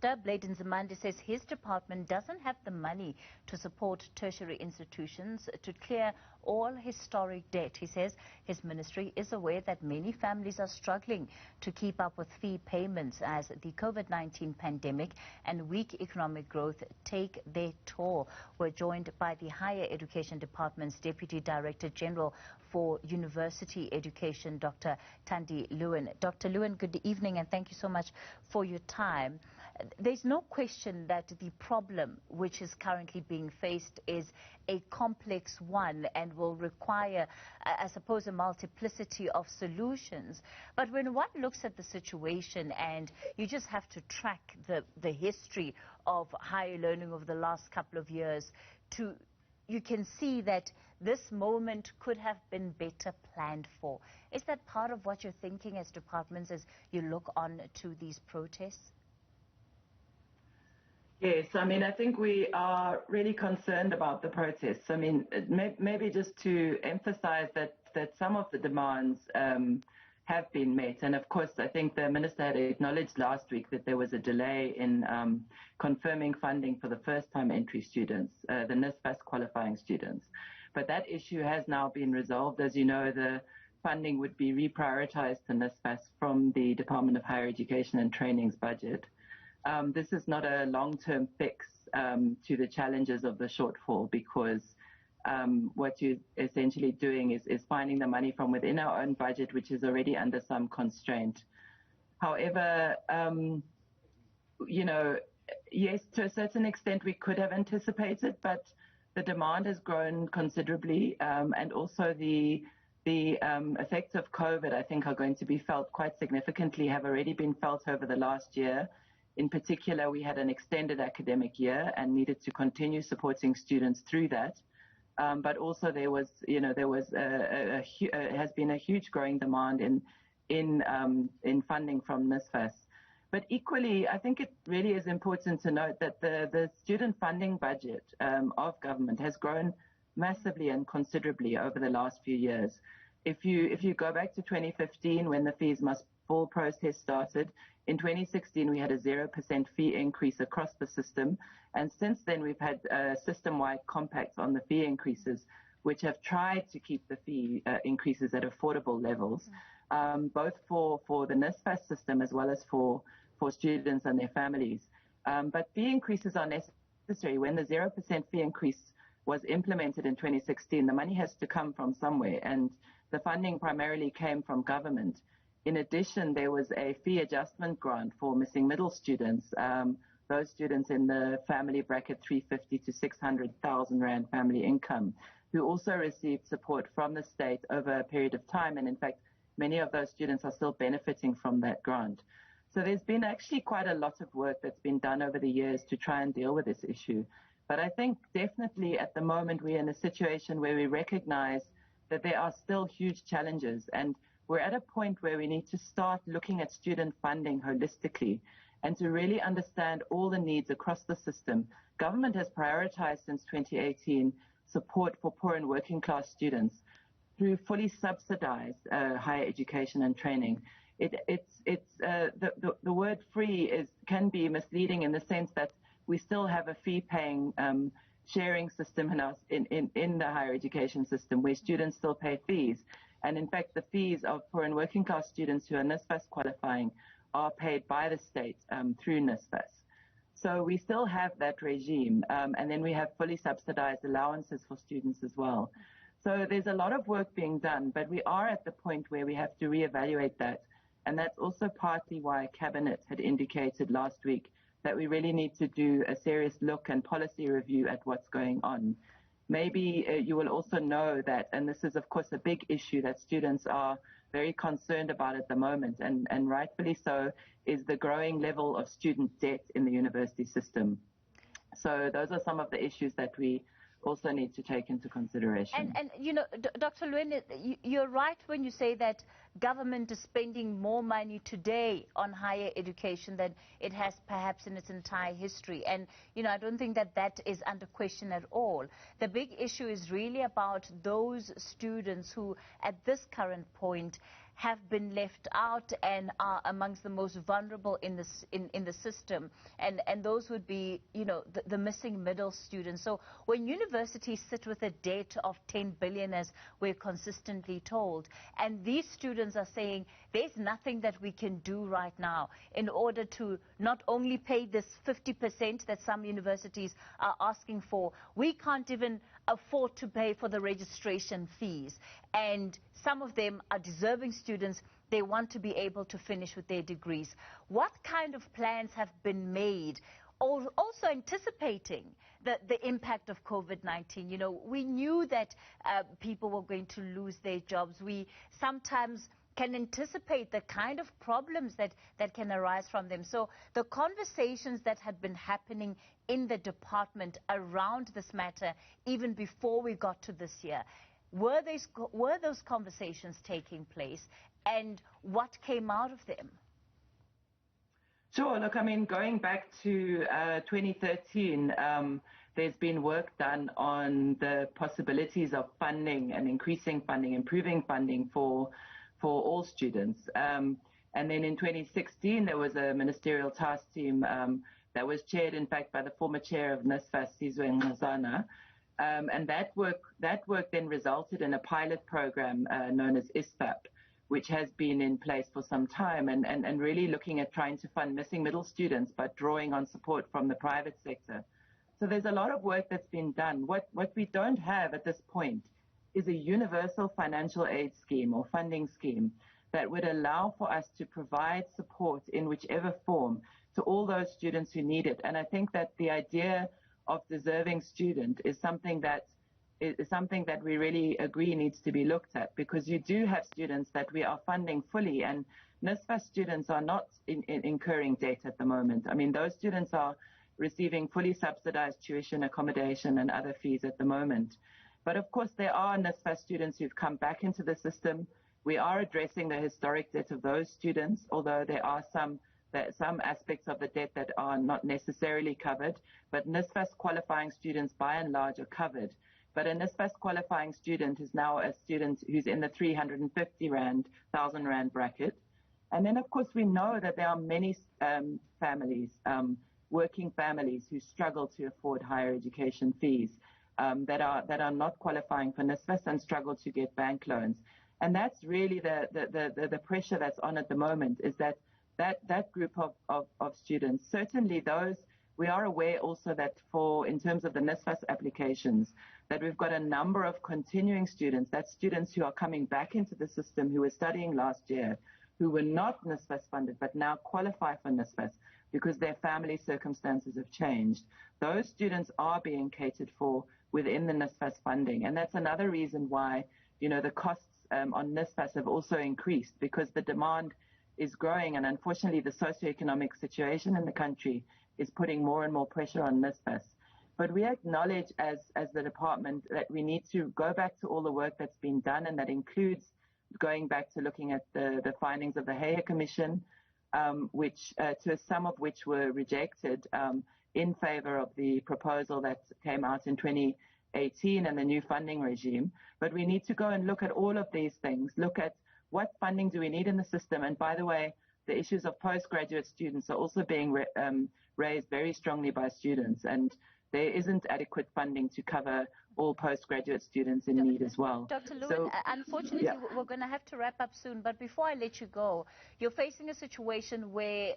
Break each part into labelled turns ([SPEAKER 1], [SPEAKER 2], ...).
[SPEAKER 1] Blade Nzimande says his department doesn't have the money to support tertiary institutions to clear all historic debt. He says his ministry is aware that many families are struggling to keep up with fee payments as the COVID-19 pandemic and weak economic growth take their toll. We're joined by the Higher Education Department's Deputy Director General for University Education, Dr. Thandi Lewin. Dr. Lewin, good evening and thank you so much for your time. There's no question that the problem which is currently being faced is a complex one and will require, I suppose, a multiplicity of solutions. But when one looks at the situation and you just have to track the history of higher learning over the last couple of years, you can see that this moment could have been better planned for. Is that part of what you're thinking as departments as you look on to these protests?
[SPEAKER 2] Yes, I mean, I think we are really concerned about the protests. I mean, maybe just to emphasize that some of the demands have been met. And of course, I think the Minister had acknowledged last week that there was a delay in confirming funding for the first-time entry students, the NSFAS qualifying students. But that issue has now been resolved. As you know, the funding would be reprioritized to NSFAS from the Department of Higher Education and Training's budget. This is not a long-term fix to the challenges of the shortfall, because what you're essentially doing is finding the money from within our own budget, which is already under some constraint. However, you know, yes, to a certain extent we could have anticipated, but the demand has grown considerably, and also the effects of COVID, I think, are going to be felt quite significantly, have already been felt over the last year. In particular, we had an extended academic year and needed to continue supporting students through that. But also there was, you know, has been a huge growing demand in funding from NSFAS. But equally, I think it really is important to note that the student funding budget of government has grown massively and considerably over the last few years. If you go back to 2015, when the fees must fall process started, in 2016 we had a 0% fee increase across the system, and since then we've had system-wide compacts on the fee increases, which have tried to keep the fee increases at affordable levels, both for the NSFAS system as well as for students and their families. But fee increases are necessary. When the 0% fee increase was implemented in 2016, the money has to come from somewhere, and the funding primarily came from government. In addition, there was a fee adjustment grant for missing middle students, those students in the family bracket 350 to 600,000 Rand family income, who also received support from the state over a period of time. And in fact, many of those students are still benefiting from that grant. So there's been actually quite a lot of work that's been done over the years to try and deal with this issue. But I think definitely at the moment we're in a situation where we recognize that there are still huge challenges, and we're at a point where we need to start looking at student funding holistically and to really understand all the needs across the system. Government has prioritized since 2018 support for poor and working class students through fully subsidized higher education and training. The word free can be misleading in the sense that we still have a fee-paying sharing system in the higher education system where students still pay fees. And in fact, the fees of poor and working class students who are NSFAS qualifying are paid by the state through NSFAS. So we still have that regime, and then we have fully subsidized allowances for students as well. So there's a lot of work being done, but we are at the point where we have to reevaluate that. And that's also partly why Cabinet had indicated last week that we really need to do a serious look and policy review at what's going on. Maybe you will also know that, and this is of course a big issue that students are very concerned about at the moment, and rightfully so, is the growing level of student debt in the university system. So those are some of the issues that we also need to take into consideration.
[SPEAKER 1] And you know, Dr. Lewin, you're right when you say that government is spending more money today on higher education than it has perhaps in its entire history. And, you know, I don't think that is under question at all. The big issue is really about those students who, at this current point, have been left out and are amongst the most vulnerable in the system, and those would be, you know, the missing middle students. So when universities sit with a debt of 10 billion, as we're consistently told, and these students are saying there's nothing that we can do right now in order to not only pay this 50% that some universities are asking for, we can't even afford to pay for the registration fees. And some of them are deserving students. They want to be able to finish with their degrees. What kind of plans have been made, also anticipating the impact of COVID-19? You know, we knew that people were going to lose their jobs. We sometimes can anticipate the kind of problems that can arise from them. So the conversations that had been happening in the department around this matter, even before we got to this year, were those conversations taking place, and what came out of them?
[SPEAKER 2] Sure. Look, I mean, going back to 2013, there's been work done on the possibilities of funding and increasing funding, improving funding for all students. And then in 2016, there was a ministerial task team that was chaired, in fact, by the former chair of NSFAS, Sizwe Ngqazana. And that work then resulted in a pilot program known as ISFAP, which has been in place for some time, and really looking at trying to fund missing middle students, but drawing on support from the private sector. So there's a lot of work that's been done. What we don't have at this point is a universal financial aid scheme or funding scheme that would allow for us to provide support in whichever form to all those students who need it. And I think that the idea of deserving student is something that we really agree needs to be looked at, because you do have students that we are funding fully, and NSFAS students are not incurring debt at the moment. I mean, those students are receiving fully subsidized tuition, accommodation, and other fees at the moment. But of course, there are NSFAS students who've come back into the system. We are addressing the historic debt of those students, although there are some aspects of the debt that are not necessarily covered. But NSFAS qualifying students, by and large, are covered. But a NSFAS qualifying student is now a student who's in the 350,000 rand bracket. And then, of course, we know that there are many families, working families, who struggle to afford higher education fees, that are not qualifying for NSFAS and struggle to get bank loans. And that's really the pressure that's on at the moment, is that group of students. Certainly those, we are aware also that in terms of the NSFAS applications, that we've got a number of continuing students, that's students who are coming back into the system, who were studying last year, who were not NSFAS funded, but now qualify for NSFAS because their family circumstances have changed. Those students are being catered for within the NSFAS funding. And that's another reason why, you know, the costs on NSFAS have also increased, because the demand is growing, and unfortunately the socioeconomic situation in the country is putting more and more pressure on NSFAS. But we acknowledge as the department that we need to go back to all the work that's been done, and that includes going back to looking at the findings of the Heyer Commission, some of which were rejected in favor of the proposal that came out in 2018 and the new funding regime. But we need to go and look at all of these things, look at what funding do we need in the system. And by the way, the issues of postgraduate students are also being raised very strongly by students, and there isn't adequate funding to cover all postgraduate students in need as well.
[SPEAKER 1] Dr. Lewin, unfortunately, we're going to have to wrap up soon, but before I let you go, you're facing a situation where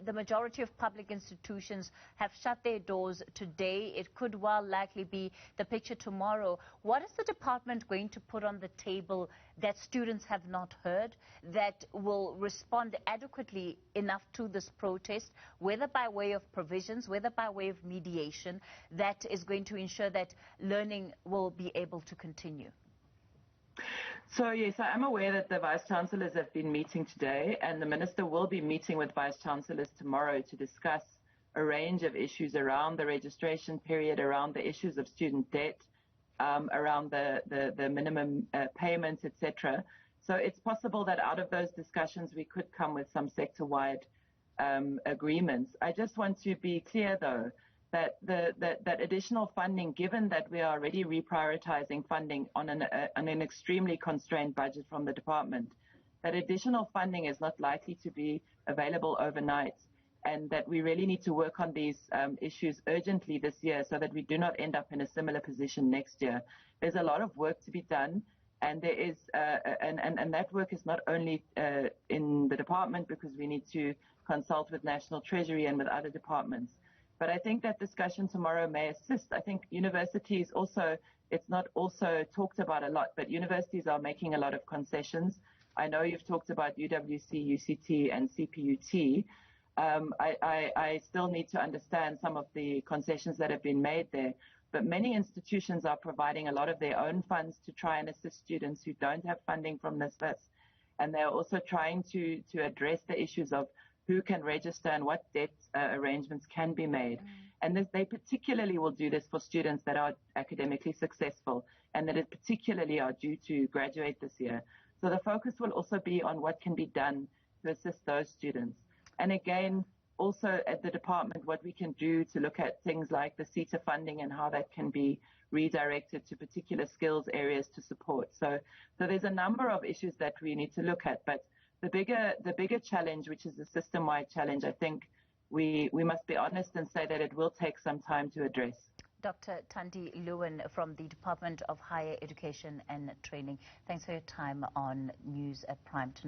[SPEAKER 1] the majority of public institutions have shut their doors today. It could well likely be the picture tomorrow. What is the department going to put on the table that students have not heard, that will respond adequately enough to this protest, whether by way of provisions, whether by way of mediation, that is going to ensure that learning will be able to continue?
[SPEAKER 2] So yes, I am aware that the Vice-Chancellors have been meeting today, and the Minister will be meeting with Vice-Chancellors tomorrow to discuss a range of issues around the registration period, around the issues of student debt, around the minimum payments, etc. So it's possible that out of those discussions we could come with some sector-wide agreements. I just want to be clear, though, that that additional funding, given that we are already reprioritizing funding on an extremely constrained budget from the department, that additional funding is not likely to be available overnight, and that we really need to work on these issues urgently this year so that we do not end up in a similar position next year. There's a lot of work to be done, and there is, and that work is not only in the department, because we need to consult with National Treasury and with other departments. But I think that discussion tomorrow may assist. I think universities also, it's not also talked about a lot, but universities are making a lot of concessions. I know you've talked about UWC, UCT, and CPUT. I still need to understand some of the concessions that have been made there. But many institutions are providing a lot of their own funds to try and assist students who don't have funding from NSFAS. And they're also trying to address the issues of who can register and what debt arrangements can be made. And they particularly will do this for students that are academically successful and that particularly are due to graduate this year. So the focus will also be on what can be done to assist those students. And again, also at the department, what we can do to look at things like the CETA funding and how that can be redirected to particular skills areas to support. So there's a number of issues that we need to look at, but the bigger challenge, which is the system-wide challenge, I think we must be honest and say that it will take some time to address.
[SPEAKER 1] Dr. Thandi Lewin from the Department of Higher Education and Training, thanks for your time on News at Prime tonight.